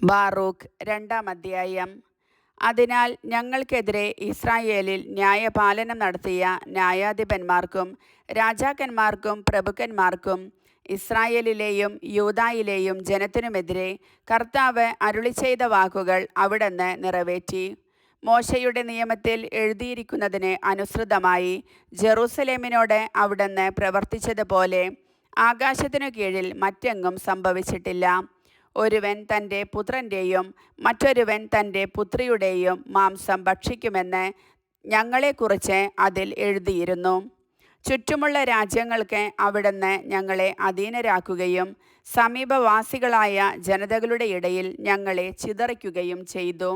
Baruch 2-ാം അധ്യായം. അതിനാൽ ഞങ്ങൾക്കെതിരെ ഇസ്രായേലിൽ ന്യായപാലനം നടത്തിയ ന്യായാധിപന്മാർക്കും രാജാക്കന്മാർക്കും പ്രഭുക്കന്മാർക്കും ഇസ്രായേലിലെയും യൂദായിലെയും ജനത്തിനുമെതിരെ കർത്താവ് അരുളിച്ചെയ്ത വാക്കുകൾ അവിടുന്ന് നിറവേറ്റി. മോശയുടെ നിയമത്തിൽ എഴുതിയിരിക്കുന്നതിന് അനുസൃതമായി ജെറൂസലേമിനോട് അവിടുന്ന് പ്രവർത്തിച്ചതുപോലെ ആകാശത്തിനു കീഴിൽ മറ്റെങ്ങും സംഭവിച്ചിട്ടില്ല. ഒരുവൻ തൻ്റെ പുത്രൻ്റെയും മറ്റൊരുവൻ തൻ്റെ പുത്രിയുടെയും മാംസം ഭക്ഷിക്കുമെന്ന് ഞങ്ങളെക്കുറിച്ച് അതിൽ എഴുതിയിരുന്നു. ചുറ്റുമുള്ള രാജ്യങ്ങൾക്ക് അവിടുന്ന് ഞങ്ങളെ അധീനരാക്കുകയും സമീപവാസികളായ ജനതകളുടെ ഇടയിൽ ഞങ്ങളെ ചിതറിക്കുകയും ചെയ്തു.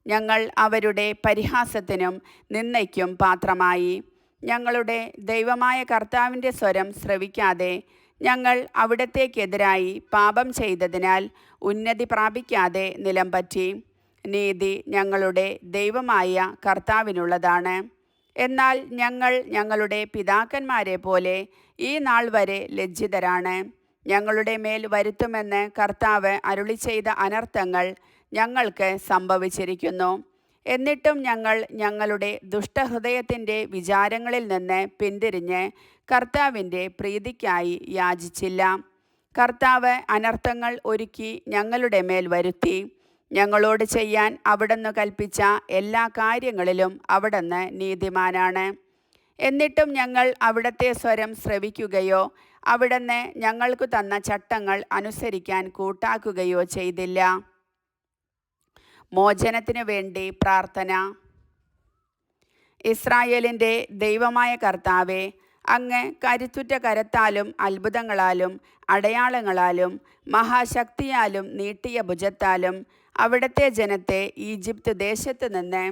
ഞങ്ങൾ അവരുടെ പരിഹാസത്തിനും നിന്ദയ്ക്കും പാത്രമായി. ഞങ്ങളുടെ ദൈവമായ കർത്താവിൻ്റെ സ്വരം ശ്രവിക്കാതെ ഞങ്ങൾ അവിടത്തേക്കെതിരായി പാപം ചെയ്തതിനാൽ ഉന്നതി പ്രാപിക്കാതെ നിലംപറ്റി. നീതി ഞങ്ങളുടെ ദൈവമായ കർത്താവിനുള്ളതാണ്. എന്നാൽ ഞങ്ങൾ ഞങ്ങളുടെ പിതാക്കന്മാരെ പോലെ ഈ നാൾ വരെ ലജ്ജിതരാണ്. ഞങ്ങളുടെ മേൽ വരുത്തുമെന്ന് കർത്താവ് അരുളിച്ചെയ്ത അനർത്ഥങ്ങൾ ഞങ്ങൾക്ക് സംഭവിച്ചിരിക്കുന്നു. എന്നിട്ടും ഞങ്ങൾ ഞങ്ങളുടെ ദുഷ്ടഹൃദയത്തിൻ്റെ വിചാരങ്ങളിൽ നിന്ന് പിന്തിരിഞ്ഞ് കർത്താവിൻ്റെ പ്രീതിക്കായി യാചിച്ചില്ല. കർത്താവ് അനർത്ഥങ്ങൾ ഒരുക്കി ഞങ്ങളുടെ മേൽ വരുത്തി. ഞങ്ങളോട് ചെയ്യാൻ അവിടുന്ന് കൽപ്പിച്ച എല്ലാ കാര്യങ്ങളിലും അവിടുന്ന് നീതിമാനാണ്. എന്നിട്ടും ഞങ്ങൾ അവിടുത്തെ സ്വരം ശ്രവിക്കുകയോ അവിടുന്ന് ഞങ്ങൾക്ക് തന്ന ചട്ടങ്ങൾ അനുസരിക്കാൻ കൂട്ടാക്കുകയോ ചെയ്തില്ല. മോചനത്തിനു വേണ്ടി പ്രാർത്ഥന. ഇസ്രായേലിൻ്റെ ദൈവമായ കർത്താവേ, അങ്ങ് കരുത്തുറ്റ കരത്താലും അത്ഭുതങ്ങളാലും അടയാളങ്ങളാലും മഹാശക്തിയാലും നീട്ടിയ ഭുജത്താലും അവിടുത്തെ ജനത്തെ ഈജിപ്ത് ദേശത്ത് നിന്ന്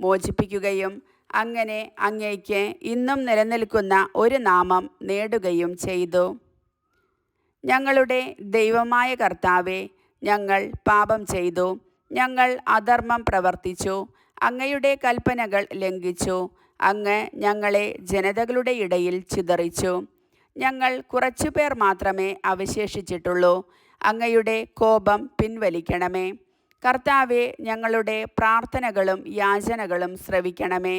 മോചിപ്പിക്കുകയും അങ്ങനെ അങ്ങേക്ക് ഇന്നും നിലനിൽക്കുന്ന ഒരു നാമം നേടുകയും ചെയ്തു. ഞങ്ങളുടെ ദൈവമായ കർത്താവേ, ഞങ്ങൾ പാപം ചെയ്തു. ഞങ്ങൾ അധർമ്മം പ്രവർത്തിച്ചു. അങ്ങയുടെ കൽപ്പനകൾ ലംഘിച്ചു. അങ്ങ് ഞങ്ങളെ ജനതകളുടെ ഇടയിൽ ചിതറിച്ചു. ഞങ്ങൾ കുറച്ചുപേർ മാത്രമേ അവശേഷിച്ചിട്ടുള്ളൂ. അങ്ങയുടെ കോപം പിൻവലിക്കണമേ. കർത്താവെ, ഞങ്ങളുടെ പ്രാർത്ഥനകളും യാചനകളും ശ്രവിക്കണമേ.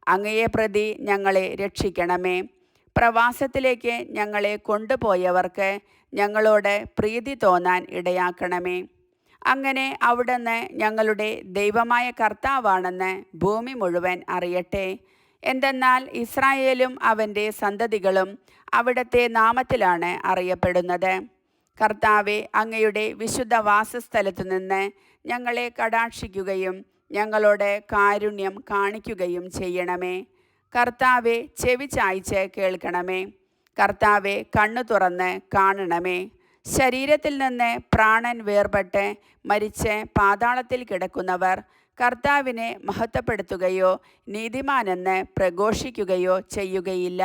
അങ്ങയെ പ്രതി ഞങ്ങളെ രക്ഷിക്കണമേ. പ്രവാസത്തിലേക്ക് ഞങ്ങളെ കൊണ്ടുപോയവർക്ക് ഞങ്ങളോട് പ്രീതി തോന്നാൻ ഇടയാക്കണമേ. അങ്ങനെ അവിടുന്ന് ഞങ്ങളുടെ ദൈവമായ കർത്താവാണെന്ന് ഭൂമി മുഴുവൻ അറിയട്ടെ. എന്തെന്നാൽ ഇസ്രായേലും അവൻ്റെ സന്തതികളും അവിടുത്തെ നാമത്തിലാണ് അറിയപ്പെടുന്നത്. കർത്താവെ, അങ്ങയുടെ വിശുദ്ധ വാസസ്ഥലത്തു നിന്ന് ഞങ്ങളെ കടാക്ഷിക്കുകയും ഞങ്ങളോട് കാരുണ്യം കാണിക്കുകയും ചെയ്യണമേ. കർത്താവെ, ചെവി ചായ്ച്ച് കേൾക്കണമേ. കർത്താവെ, കണ്ണു തുറന്ന് കാണണമേ. ശരീരത്തിൽ നിന്ന് പ്രാണൻ വേർപെട്ട് മരിച്ച് പാതാളത്തിൽ കിടക്കുന്നവർ കർത്താവിനെ മഹത്വപ്പെടുത്തുകയോ നീതിമാനെന്ന് പ്രഘോഷിക്കുകയോ ചെയ്യുകയില്ല.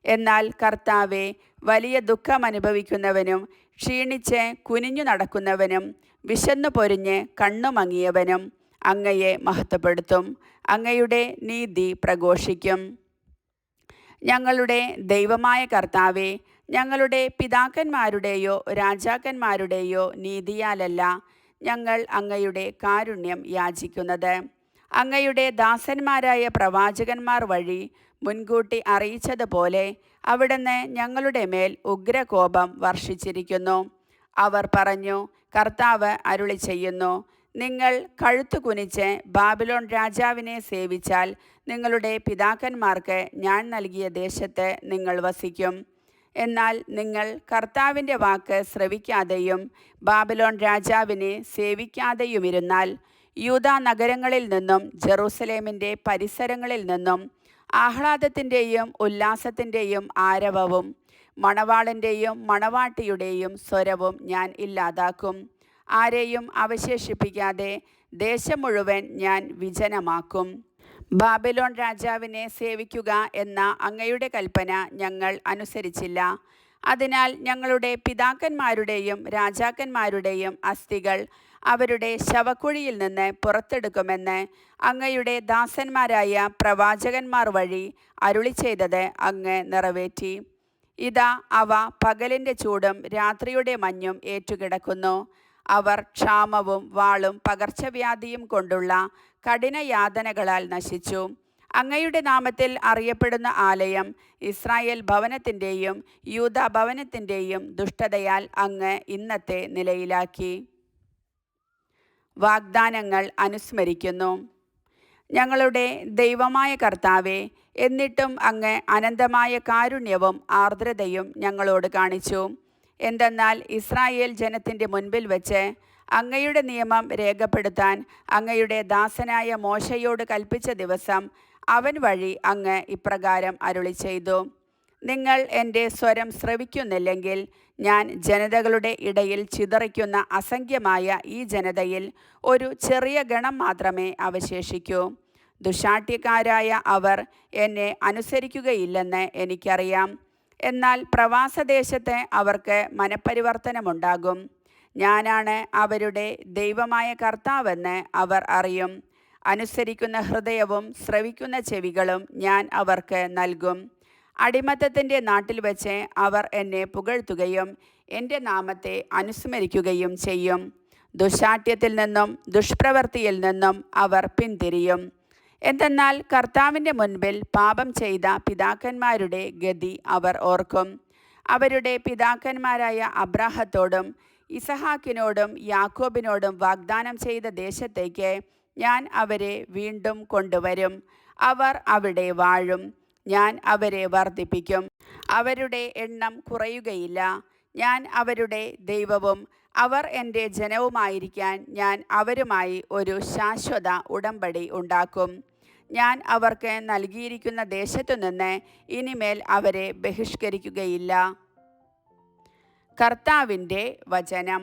എന്നാൽ കർത്താവെ, വലിയ ദുഃഖം അനുഭവിക്കുന്നവനും ക്ഷീണിച്ച് കുനിഞ്ഞു നടക്കുന്നവനും വിശന്നു പൊരിഞ്ഞ് കണ്ണുമങ്ങിയവനും അങ്ങയെ മഹത്വപ്പെടുത്തും. അങ്ങയുടെ നീതി പ്രഘോഷിക്കും. ഞങ്ങളുടെ ദൈവമായ കർത്താവെ, ഞങ്ങളുടെ പിതാക്കന്മാരുടെയോ രാജാക്കന്മാരുടെയോ നീതിയാലല്ല ഞങ്ങൾ അങ്ങയുടെ കാരുണ്യം യാചിക്കുന്നത്. അങ്ങയുടെ ദാസന്മാരായ പ്രവാചകന്മാർ വഴി മുൻകൂട്ടി അറിയിച്ചതുപോലെ അവിടുന്ന് ഞങ്ങളുടെ മേൽ ഉഗ്രകോപം വർഷിച്ചിരിക്കുന്നു. അവർ പറഞ്ഞു, കർത്താവ് അരുളി ചെയ്യുന്നു, നിങ്ങൾ കഴുത്തു കുനിച്ച് ബാബിലോൺ രാജാവിനെ സേവിച്ചാൽ നിങ്ങളുടെ പിതാക്കന്മാർക്ക് ഞാൻ നൽകിയ ദേശത്ത് നിങ്ങൾ വസിക്കും. എന്നാൽ നിങ്ങൾ കർത്താവിൻ്റെ വാക്ക് ശ്രവിക്കാതെയും ബാബിലോൺ രാജാവിനെ സേവിക്കാതെയുമിരുന്നാൽ യൂദാ നഗരങ്ങളിൽ നിന്നും ജെറൂസലേമിൻ്റെ പരിസരങ്ങളിൽ നിന്നും ആഹ്ലാദത്തിൻ്റെയും ഉല്ലാസത്തിൻ്റെയും ആരവവും മണവാളൻ്റെയും മണവാട്ടിയുടെയും സ്വരവും ഞാൻ ഇല്ലാതാക്കും. ആരെയും അവശേഷിപ്പിക്കാതെ ദേശം മുഴുവൻ ഞാൻ വിജനമാക്കും. ബാബിലോൺ രാജാവിനെ സേവിക്കുക എന്ന അങ്ങയുടെ കൽപ്പന ഞങ്ങൾ അനുസരിച്ചില്ല. അതിനാൽ ഞങ്ങളുടെ പിതാക്കന്മാരുടെയും രാജാക്കന്മാരുടെയും അസ്ഥികൾ അവരുടെ ശവക്കുഴിയിൽ നിന്ന് പുറത്തെടുക്കുമെന്ന് അങ്ങയുടെ ദാസന്മാരായ പ്രവാചകന്മാർ വഴി അരുളിച്ചെയ്തത് അങ്ങ് നിറവേറ്റി. ഇതാ, അവ പകലിൻ്റെ ചൂടും രാത്രിയുടെ മഞ്ഞും ഏറ്റുകിടക്കുന്നു. അവർ ക്ഷാമവും വാളും പകർച്ചവ്യാധിയും കൊണ്ടുള്ള കഠിനയാതനകളാൽ നശിച്ചു. അങ്ങയുടെ നാമത്തിൽ അറിയപ്പെടുന്ന ആലയം ഇസ്രായേൽ ഭവനത്തിൻ്റെയും യൂദാ ഭവനത്തിൻ്റെയും ദുഷ്ടതയാൽ അങ്ങ് ഇന്നത്തെ നിലയിലാക്കി. വാഗ്ദാനങ്ങൾ അനുസ്മരിക്കുന്നു. ഞങ്ങളുടെ ദൈവമായ കർത്താവേ, എന്നിട്ടും അങ്ങ് അനന്തമായ കാരുണ്യവും ആർദ്രതയും ഞങ്ങളോട് കാണിച്ചു. എന്തെന്നാൽ ഇസ്രായേൽ ജനത്തിൻ്റെ മുൻപിൽ വെച്ച് അങ്ങയുടെ നിയമം രേഖപ്പെടുത്താൻ അങ്ങയുടെ ദാസനായ മോശയോട് കൽപ്പിച്ച ദിവസം അവൻ വഴി അങ്ങ് ഇപ്രകാരം അരുളി ചെയ്തു: നിങ്ങൾ എൻ്റെ സ്വരം ശ്രവിക്കുന്നില്ലെങ്കിൽ ഞാൻ ജനതകളുടെ ഇടയിൽ ചിതറിക്കുന്ന അസംഖ്യമായ ഈ ജനതയിൽ ഒരു ചെറിയ ഗണം മാത്രമേ അവശേഷിക്കൂ. ദുശാഠ്യക്കാരായ അവർ എന്നെ അനുസരിക്കുകയില്ലെന്ന് എനിക്കറിയാം. എന്നാൽ പ്രവാസദേശത്ത് അവർക്ക് മനഃപരിവർത്തനമുണ്ടാകും. ഞാനാണ് അവരുടെ ദൈവമായ കർത്താവെന്ന് അവർ അറിയും. അനുസരിക്കുന്ന ഹൃദയവും ശ്രവിക്കുന്ന ചെവികളും ഞാൻ അവർക്ക് നൽകും. അടിമത്തത്തിൻ്റെ നാട്ടിൽ വെച്ച് അവർ എന്നെ പുകഴ്ത്തുകയും എൻ്റെ നാമത്തെ അനുസ്മരിക്കുകയും ചെയ്യും. ദുശാഠ്യത്തിൽ നിന്നും ദുഷ്പ്രവൃത്തിയിൽ നിന്നും അവർ പിന്തിരിയും. എന്തെന്നാൽ കർത്താവിൻ്റെ മുൻപിൽ പാപം ചെയ്ത പിതാക്കന്മാരുടെ ഗതി അവർ ഓർക്കും. അവരുടെ പിതാക്കന്മാരായ അബ്രാഹത്തോടും ഇസഹാക്കിനോടും യാക്കോബിനോടും വാഗ്ദാനം ചെയ്ത ദേശത്തേക്ക് ഞാൻ അവരെ വീണ്ടും കൊണ്ടുവരും. അവർ അവിടെ വാഴും. ഞാൻ അവരെ വർദ്ധിപ്പിക്കും. അവരുടെ എണ്ണം കുറയുകയില്ല. ഞാൻ അവരുടെ ദൈവവും അവർ എൻ്റെ ജനവുമായിരിക്കാൻ ഞാൻ അവരുമായി ഒരു ശാശ്വത ഉടമ്പടി ഉണ്ടാക്കും. ഞാൻ അവർക്ക് നൽകിയിരിക്കുന്ന ദേശത്തുനിന്ന് ഇനിമേൽ അവരെ ബഹിഷ്കരിക്കുകയില്ല. കർത്താവിൻ്റെ വചനം.